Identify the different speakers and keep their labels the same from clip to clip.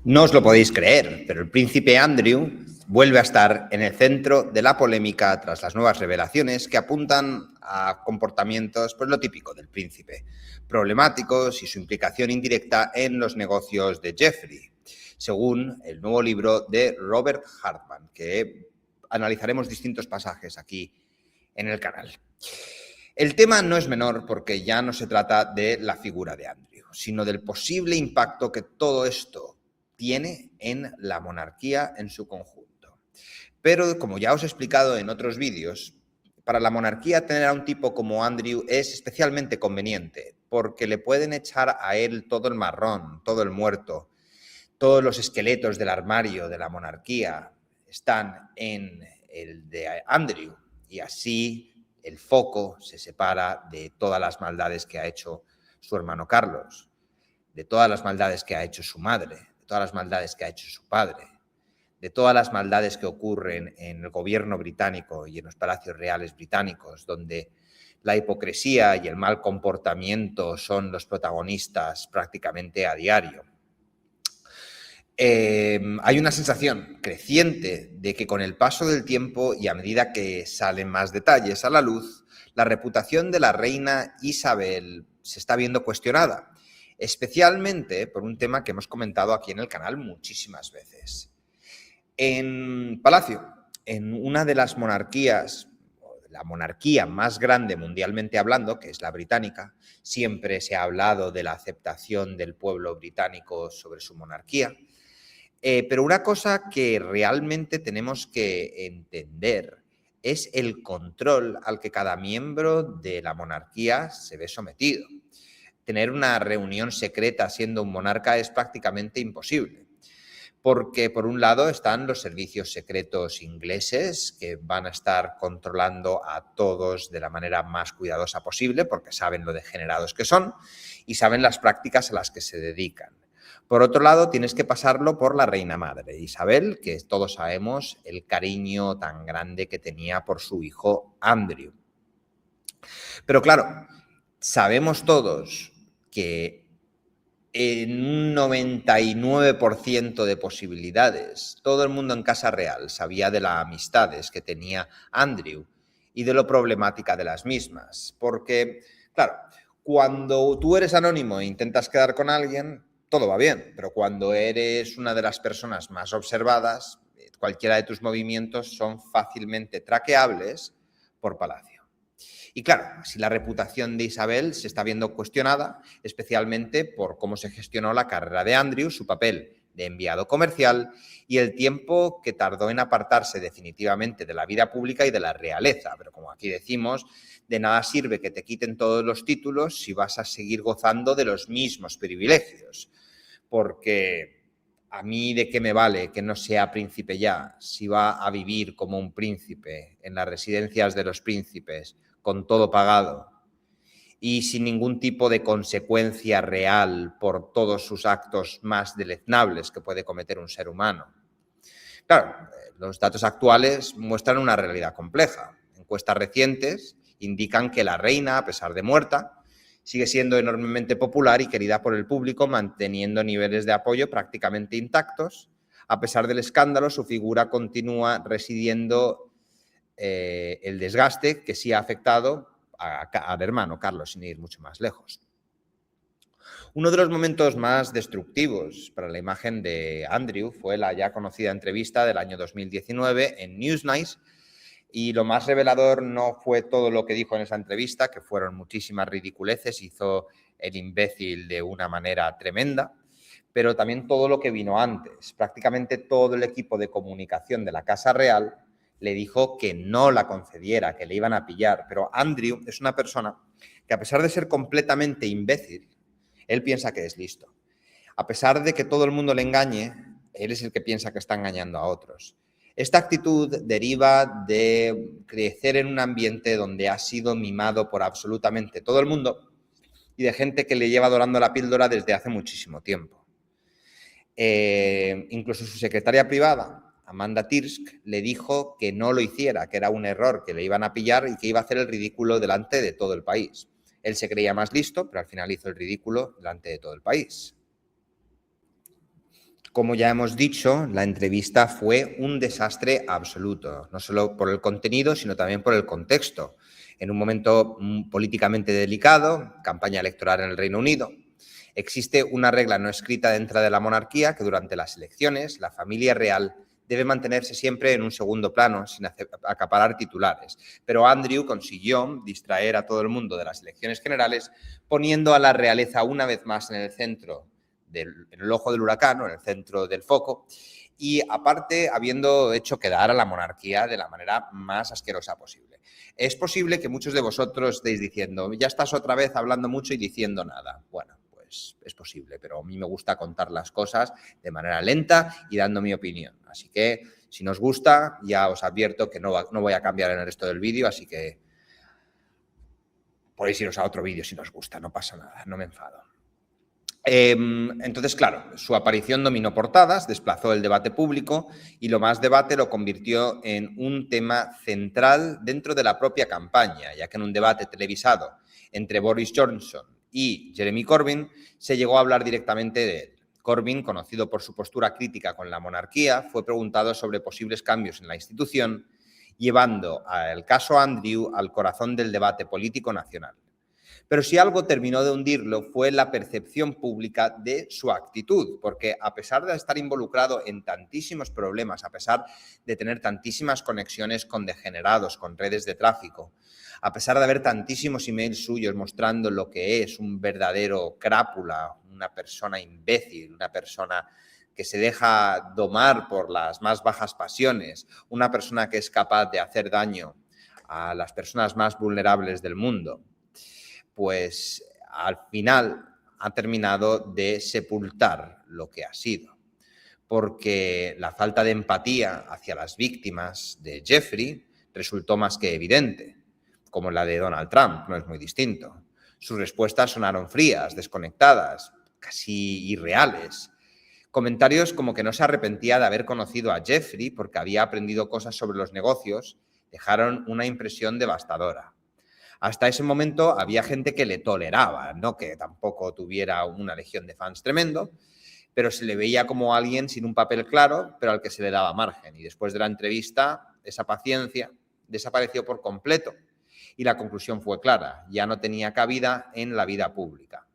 Speaker 1: No os lo podéis creer, pero el príncipe Andrew vuelve a estar en el centro de la polémica tras las nuevas revelaciones que apuntan a comportamientos, pues lo típico del príncipe, problemáticos y su implicación indirecta en los negocios de Jeffrey, según el nuevo libro de Robert Hartman, que analizaremos distintos pasajes aquí en el canal. El tema no es menor porque ya no se trata de la figura de Andrew, sino del posible impacto que todo esto tiene en la monarquía en su conjunto. Pero, como ya os he explicado en otros vídeos, para la monarquía tener a un tipo como Andrew es especialmente conveniente, porque le pueden echar a él todo el marrón, todo el muerto, todos los esqueletos del armario de la monarquía están en el de Andrew, y así el foco se separa de todas las maldades que ha hecho su hermano Carlos, de todas las maldades que ha hecho su madre, de todas las maldades que ha hecho su padre, de todas las maldades que ocurren en el gobierno británico y en los palacios reales británicos, donde la hipocresía y el mal comportamiento son los protagonistas prácticamente a diario. Hay una sensación creciente de que con el paso del tiempo y a medida que salen más detalles a la luz, la reputación de la reina Isabel se está viendo cuestionada, especialmente por un tema que hemos comentado aquí en el canal muchísimas veces. En Palacio, en una de las monarquías, la monarquía más grande mundialmente hablando, que es la británica, siempre se ha hablado de la aceptación del pueblo británico sobre su monarquía. Pero una cosa que realmente tenemos que entender es el control al que cada miembro de la monarquía se ve sometido. Tener una reunión secreta siendo un monarca es prácticamente imposible, porque por un lado están los servicios secretos ingleses que van a estar controlando a todos de la manera más cuidadosa posible porque saben lo degenerados que son y saben las prácticas a las que se dedican. Por otro lado, tienes que pasarlo por la reina madre, Isabel, que todos sabemos el cariño tan grande que tenía por su hijo Andrew. Pero claro, sabemos todos que en un 99% de posibilidades, todo el mundo en Casa Real sabía de las amistades que tenía Andrew y de lo problemática de las mismas. Porque, claro, cuando tú eres anónimo e intentas quedar con alguien, todo va bien, pero cuando eres una de las personas más observadas, cualquiera de tus movimientos son fácilmente traqueables por Palacio. Y claro, así la reputación de Isabel se está viendo cuestionada, especialmente por cómo se gestionó la carrera de Andrew, su papel de enviado comercial y el tiempo que tardó en apartarse definitivamente de la vida pública y de la realeza. Pero como aquí decimos, de nada sirve que te quiten todos los títulos si vas a seguir gozando de los mismos privilegios. Porque a mí de qué me vale que no sea príncipe ya, si va a vivir como un príncipe en las residencias de los príncipes, con todo pagado y sin ningún tipo de consecuencia real por todos sus actos más deleznables que puede cometer un ser humano. Claro, los datos actuales muestran una realidad compleja. Encuestas recientes indican que la reina, a pesar de muerta, sigue siendo enormemente popular y querida por el público, manteniendo niveles de apoyo prácticamente intactos. A pesar del escándalo, su figura continúa residiendo el desgaste que sí ha afectado al hermano Carlos, sin ir mucho más lejos. Uno de los momentos más destructivos para la imagen de Andrew fue la ya conocida entrevista del año 2019 en Newsnight, y lo más revelador no fue todo lo que dijo en esa entrevista, que fueron muchísimas ridiculeces, hizo el imbécil de una manera tremenda, pero también todo lo que vino antes. Prácticamente todo el equipo de comunicación de la Casa Real le dijo que no la concediera, que le iban a pillar. Pero Andrew es una persona que, a pesar de ser completamente imbécil, él piensa que es listo. A pesar de que todo el mundo le engañe, él es el que piensa que está engañando a otros. Esta actitud deriva de crecer en un ambiente donde ha sido mimado por absolutamente todo el mundo y de gente que le lleva dorando la píldora desde hace muchísimo tiempo. Incluso su secretaria privada, Amanda Tirsk, le dijo que no lo hiciera, que era un error, que le iban a pillar y que iba a hacer el ridículo delante de todo el país. Él se creía más listo, pero al final hizo el ridículo delante de todo el país. Como ya hemos dicho, la entrevista fue un desastre absoluto, no solo por el contenido, sino también por el contexto. En un momento políticamente delicado, campaña electoral en el Reino Unido, existe una regla no escrita dentro de la monarquía que durante las elecciones la familia real debe mantenerse siempre en un segundo plano sin acaparar titulares. Pero Andrew consiguió distraer a todo el mundo de las elecciones generales poniendo a la realeza una vez más en el centro en el ojo del huracán o en el centro del foco y aparte habiendo hecho quedar a la monarquía de la manera más asquerosa posible. Es posible que muchos de vosotros estéis diciendo, ya estás otra vez hablando mucho y diciendo nada. Bueno, pues es posible, pero a mí me gusta contar las cosas de manera lenta y dando mi opinión. Así que si nos gusta, ya os advierto que no voy a cambiar en el resto del vídeo, así que podéis iros a otro vídeo si nos gusta, no pasa nada, no me enfado. Entonces, claro, su aparición dominó portadas, desplazó el debate público y lo más debate lo convirtió en un tema central dentro de la propia campaña, ya que en un debate televisado entre Boris Johnson y Jeremy Corbyn se llegó a hablar directamente de él. Corbyn, conocido por su postura crítica con la monarquía, fue preguntado sobre posibles cambios en la institución, llevando el caso Andrew al corazón del debate político nacional. Pero si algo terminó de hundirlo fue la percepción pública de su actitud, porque a pesar de estar involucrado en tantísimos problemas, a pesar de tener tantísimas conexiones con degenerados, con redes de tráfico, a pesar de haber tantísimos emails suyos mostrando lo que es un verdadero crápula, una persona imbécil, una persona que se deja domar por las más bajas pasiones, una persona que es capaz de hacer daño a las personas más vulnerables del mundo, pues al final ha terminado de sepultar lo que ha sido. Porque la falta de empatía hacia las víctimas de Jeffrey resultó más que evidente, como la de Donald Trump, no es muy distinto. Sus respuestas sonaron frías, desconectadas, casi irreales. Comentarios como que no se arrepentía de haber conocido a Jeffrey porque había aprendido cosas sobre los negocios dejaron una impresión devastadora. Hasta ese momento había gente que le toleraba, no que tampoco tuviera una legión de fans tremendo, pero se le veía como alguien sin un papel claro, pero al que se le daba margen. Y después de la entrevista, esa paciencia desapareció por completo. Y la conclusión fue clara, ya no tenía cabida en la vida pública.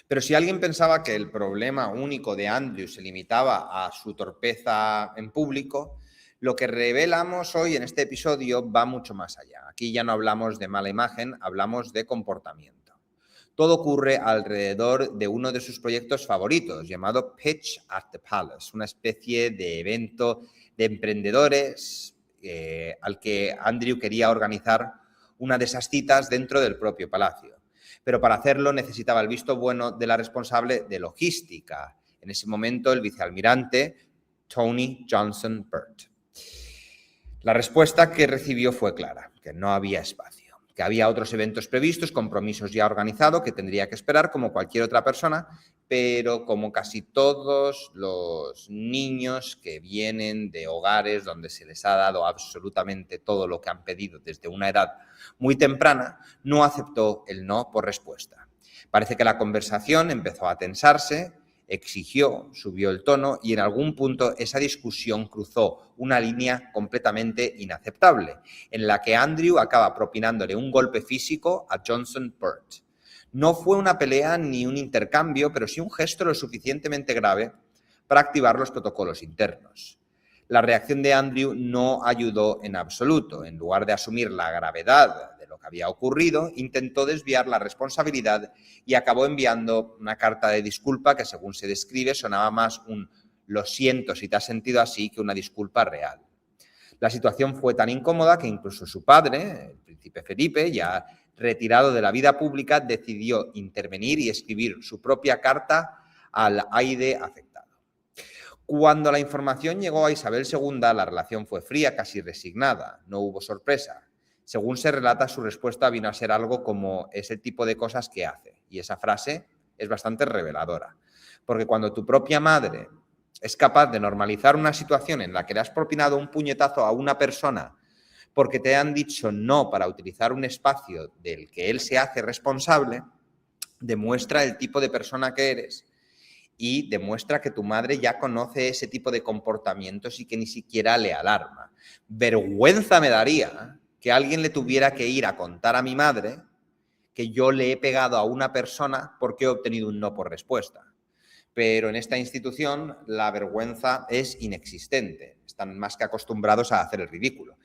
Speaker 1: Pero si alguien pensaba que el problema único de Andrew se limitaba a su torpeza en público, lo que revelamos hoy en este episodio va mucho más allá. Aquí ya no hablamos de mala imagen, hablamos de comportamiento. Todo ocurre alrededor de uno de sus proyectos favoritos, llamado Pitch at the Palace, una especie de evento de emprendedores al que Andrew quería organizar una de esas citas dentro del propio palacio. Pero para hacerlo necesitaba el visto bueno de la responsable de logística, en ese momento el vicealmirante Tony Johnson Burt. La respuesta que recibió fue clara, que no había espacio, que había otros eventos previstos, compromisos ya organizados que tendría que esperar como cualquier otra persona, pero como casi todos los niños que vienen de hogares donde se les ha dado absolutamente todo lo que han pedido desde una edad muy temprana, no aceptó el no por respuesta. Parece que la conversación empezó a tensarse, exigió, subió el tono y en algún punto esa discusión cruzó una línea completamente inaceptable, en la que Andrew acaba propinándole un golpe físico a Johnson Burt. No fue una pelea ni un intercambio, pero sí un gesto lo suficientemente grave para activar los protocolos internos. La reacción de Andrew no ayudó en absoluto. En lugar de asumir la gravedad de lo que había ocurrido, intentó desviar la responsabilidad y acabó enviando una carta de disculpa que, según se describe, sonaba más un «lo siento si te has sentido así» que una disculpa real. La situación fue tan incómoda que incluso su padre, el príncipe Felipe, ya retirado de la vida pública, decidió intervenir y escribir su propia carta al aide afectado. Cuando la información llegó a Isabel II, la relación fue fría, casi resignada. No hubo sorpresa. Según se relata, su respuesta vino a ser algo como «es el tipo de cosas que hace». Y esa frase es bastante reveladora. Porque cuando tu propia madre es capaz de normalizar una situación en la que le has propinado un puñetazo a una persona porque te han dicho no para utilizar un espacio del que él se hace responsable, demuestra el tipo de persona que eres y demuestra que tu madre ya conoce ese tipo de comportamientos y que ni siquiera le alarma. Vergüenza me daría que alguien le tuviera que ir a contar a mi madre que yo le he pegado a una persona porque he obtenido un no por respuesta. Pero en esta institución la vergüenza es inexistente. Están más que acostumbrados a hacer el ridículo.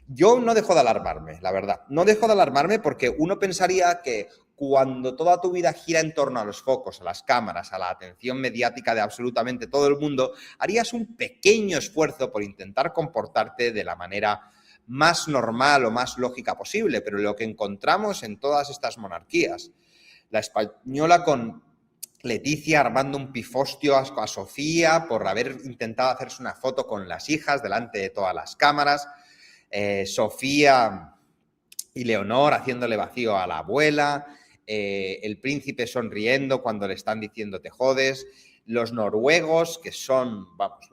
Speaker 1: Yo no dejo de alarmarme, la verdad. No dejo de alarmarme porque uno pensaría que cuando toda tu vida gira en torno a los focos, a las cámaras, a la atención mediática de absolutamente todo el mundo, harías un pequeño esfuerzo por intentar comportarte de la manera más normal o más lógica posible. Pero lo que encontramos en todas estas monarquías, la española con Leticia armando un pifostio a Sofía por haber intentado hacerse una foto con las hijas delante de todas las cámaras, Sofía y Leonor haciéndole vacío a la abuela, el príncipe sonriendo cuando le están diciendo te jodes, los noruegos que son, vamos,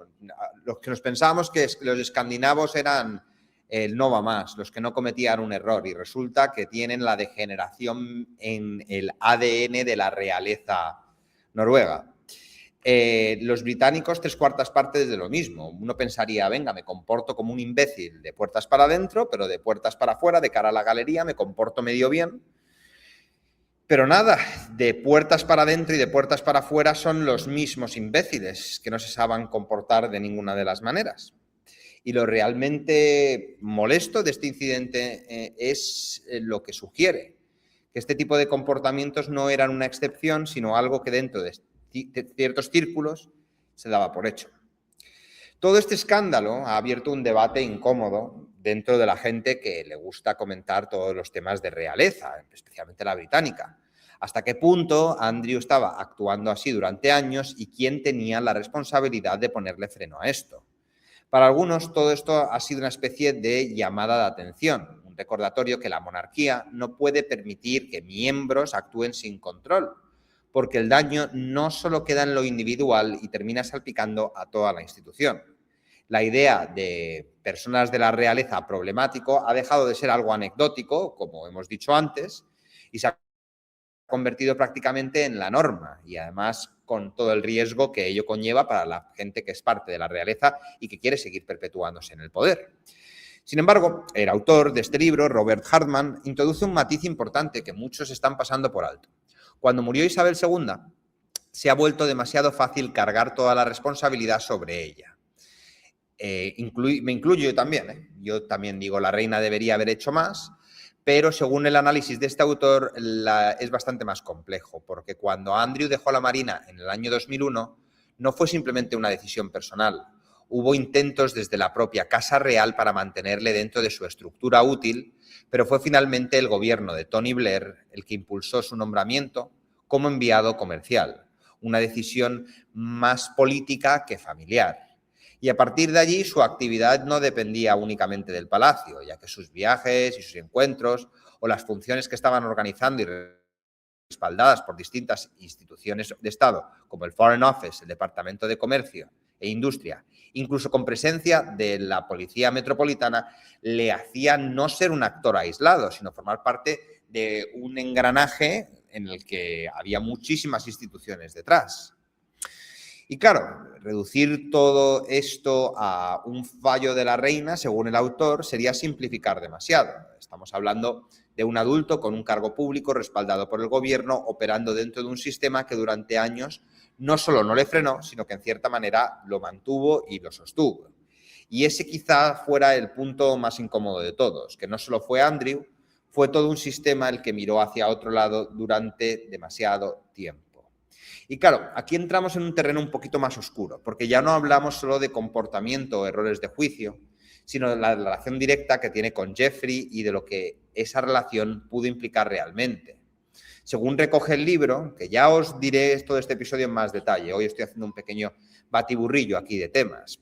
Speaker 1: los que nos pensábamos que los escandinavos eran el no va más, los que no cometían un error, y resulta que tienen la degeneración en el ADN de la realeza noruega. Los británicos, 3/4 partes de lo mismo. Uno pensaría, venga, me comporto como un imbécil de puertas para adentro, pero de puertas para afuera, de cara a la galería, me comporto medio bien. Pero nada, de puertas para adentro y de puertas para afuera son los mismos imbéciles que no se saben comportar de ninguna de las maneras. Y lo realmente molesto de este incidente es lo que sugiere, que este tipo de comportamientos no eran una excepción, sino algo que dentro de ciertos círculos se daba por hecho. Todo este escándalo ha abierto un debate incómodo dentro de la gente que le gusta comentar todos los temas de realeza, especialmente la británica. ¿Hasta qué punto Andrew estaba actuando así durante años y quién tenía la responsabilidad de ponerle freno a esto? Para algunos, todo esto ha sido una especie de llamada de atención, un recordatorio que la monarquía no puede permitir que miembros actúen sin control, porque el daño no solo queda en lo individual y termina salpicando a toda la institución. La idea de personas de la realeza problemático ha dejado de ser algo anecdótico, como hemos dicho antes, y se ha convertido prácticamente en la norma, y además con todo el riesgo que ello conlleva para la gente que es parte de la realeza y que quiere seguir perpetuándose en el poder. Sin embargo, el autor de este libro, Robert Hartman, introduce un matiz importante que muchos están pasando por alto. Cuando murió Isabel II, se ha vuelto demasiado fácil cargar toda la responsabilidad sobre ella. Me incluyo yo también. Yo también digo, la reina debería haber hecho más, pero según el análisis de este autor es bastante más complejo, porque cuando Andrew dejó la Marina en el año 2001, no fue simplemente una decisión personal. Hubo intentos desde la propia Casa Real para mantenerle dentro de su estructura útil, pero fue finalmente el gobierno de Tony Blair el que impulsó su nombramiento como enviado comercial, una decisión más política que familiar. Y a partir de allí su actividad no dependía únicamente del palacio, ya que sus viajes y sus encuentros o las funciones que estaban organizando y respaldadas por distintas instituciones de Estado, como el Foreign Office, el Departamento de Comercio e Industria, incluso con presencia de la Policía Metropolitana, le hacían no ser un actor aislado, sino formar parte de un engranaje en el que había muchísimas instituciones detrás. Y claro, reducir todo esto a un fallo de la reina, según el autor, sería simplificar demasiado. Estamos hablando de un adulto con un cargo público respaldado por el gobierno, operando dentro de un sistema que durante años no solo no le frenó, sino que en cierta manera lo mantuvo y lo sostuvo. Y ese quizá fuera el punto más incómodo de todos, que no solo fue Andrew, fue todo un sistema el que miró hacia otro lado durante demasiado tiempo. Y claro, aquí entramos en un terreno un poquito más oscuro, porque ya no hablamos solo de comportamiento o errores de juicio, sino de la relación directa que tiene con Jeffrey y de lo que esa relación pudo implicar realmente. Según recoge el libro, que ya os diré todo este episodio en más detalle, hoy estoy haciendo un pequeño batiburrillo aquí de temas,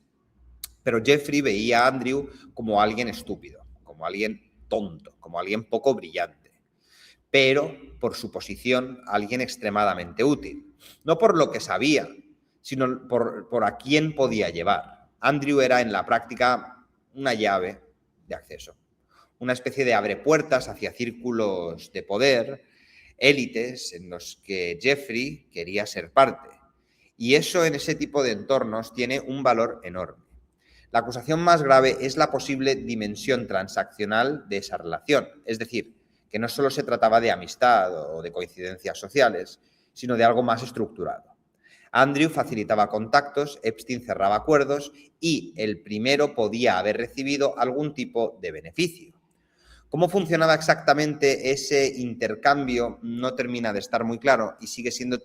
Speaker 1: pero Jeffrey veía a Andrew como alguien estúpido, como alguien tonto, como alguien poco brillante, pero por su posición alguien extremadamente útil. No por lo que sabía, sino por a quién podía llevar. Andrew era en la práctica una llave de acceso, una especie de abrepuertas hacia círculos de poder, élites en los que Jeffrey quería ser parte. Y eso en ese tipo de entornos tiene un valor enorme. La acusación más grave es la posible dimensión transaccional de esa relación, es decir, que no solo se trataba de amistad o de coincidencias sociales, sino de algo más estructurado. Andrew facilitaba contactos, Epstein cerraba acuerdos y el primero podía haber recibido algún tipo de beneficio. ¿Cómo funcionaba exactamente ese intercambio? No termina de estar muy claro y sigue siendo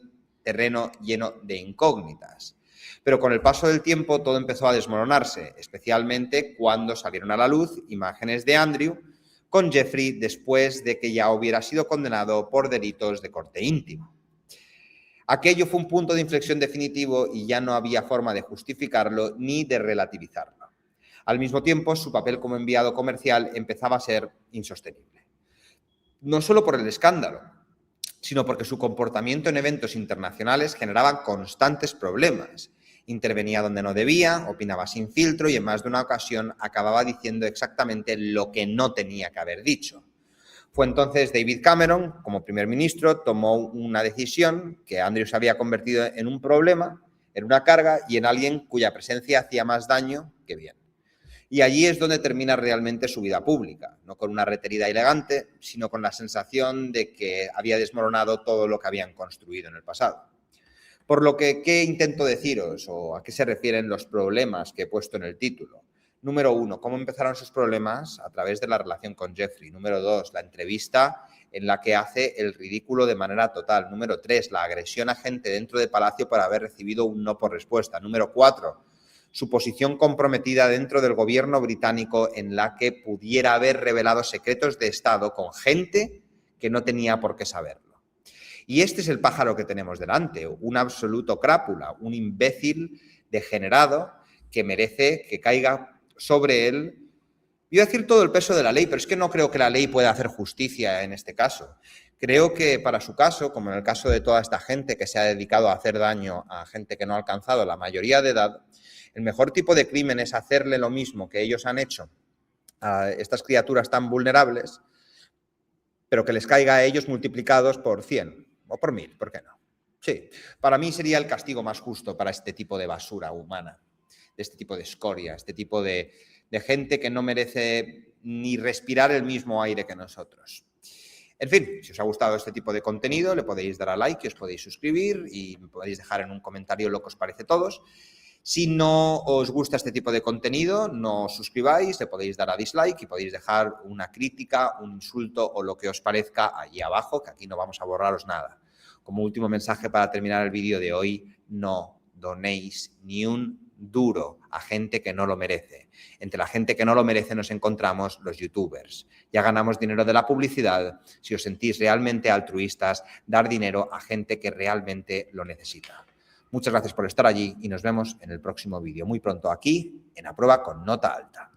Speaker 1: terreno lleno de incógnitas. Pero con el paso del tiempo todo empezó a desmoronarse, especialmente cuando salieron a la luz imágenes de Andrew con Jeffrey después de que ya hubiera sido condenado por delitos de corte íntimo. Aquello fue un punto de inflexión definitivo y ya no había forma de justificarlo ni de relativizarlo. Al mismo tiempo, su papel como enviado comercial empezaba a ser insostenible. No solo por el escándalo, sino porque su comportamiento en eventos internacionales generaba constantes problemas. Intervenía donde no debía, opinaba sin filtro y en más de una ocasión acababa diciendo exactamente lo que no tenía que haber dicho. Fue entonces David Cameron, como primer ministro, tomó una decisión que Andrew se había convertido en un problema, en una carga y en alguien cuya presencia hacía más daño que bien. Y allí es donde termina realmente su vida pública, no con una retirada elegante, sino con la sensación de que había desmoronado todo lo que habían construido en el pasado. Por lo que, ¿qué intento deciros o a qué se refieren los problemas que he puesto en el título? Número 1, ¿cómo empezaron sus problemas? A través de la relación con Jeffrey. Número 2, la entrevista en la que hace el ridículo de manera total. Número 3, la agresión a gente dentro de Palacio por haber recibido un no por respuesta. Número 4, su posición comprometida dentro del gobierno británico en la que pudiera haber revelado secretos de Estado con gente que no tenía por qué saberlo. Y este es el pájaro que tenemos delante, un absoluto crápula, un imbécil degenerado que merece que caiga sobre él. Iba a decir todo el peso de la ley, pero es que no creo que la ley pueda hacer justicia en este caso. Creo que para su caso, como en el caso de toda esta gente que se ha dedicado a hacer daño a gente que no ha alcanzado la mayoría de edad, el mejor tipo de crimen es hacerle lo mismo que ellos han hecho a estas criaturas tan vulnerables, pero que les caiga a ellos multiplicados por 100 o por 1000, ¿por qué no? Sí, para mí sería el castigo más justo para este tipo de basura humana, de este tipo de escoria, este tipo de gente que no merece ni respirar el mismo aire que nosotros. En fin, si os ha gustado este tipo de contenido, le podéis dar a like, os podéis suscribir y me podéis dejar en un comentario lo que os parece a todos. Si no os gusta este tipo de contenido, no os suscribáis, le podéis dar a dislike y podéis dejar una crítica, un insulto o lo que os parezca allí abajo, que aquí no vamos a borraros nada. Como último mensaje para terminar el vídeo de hoy, no donéis ni un duro a gente que no lo merece. Entre la gente que no lo merece nos encontramos los youtubers. Ya ganamos dinero de la publicidad. Si os sentís realmente altruistas, dar dinero a gente que realmente lo necesita. Muchas gracias por estar allí y nos vemos en el próximo vídeo muy pronto aquí en A Prueba con Nota Alta.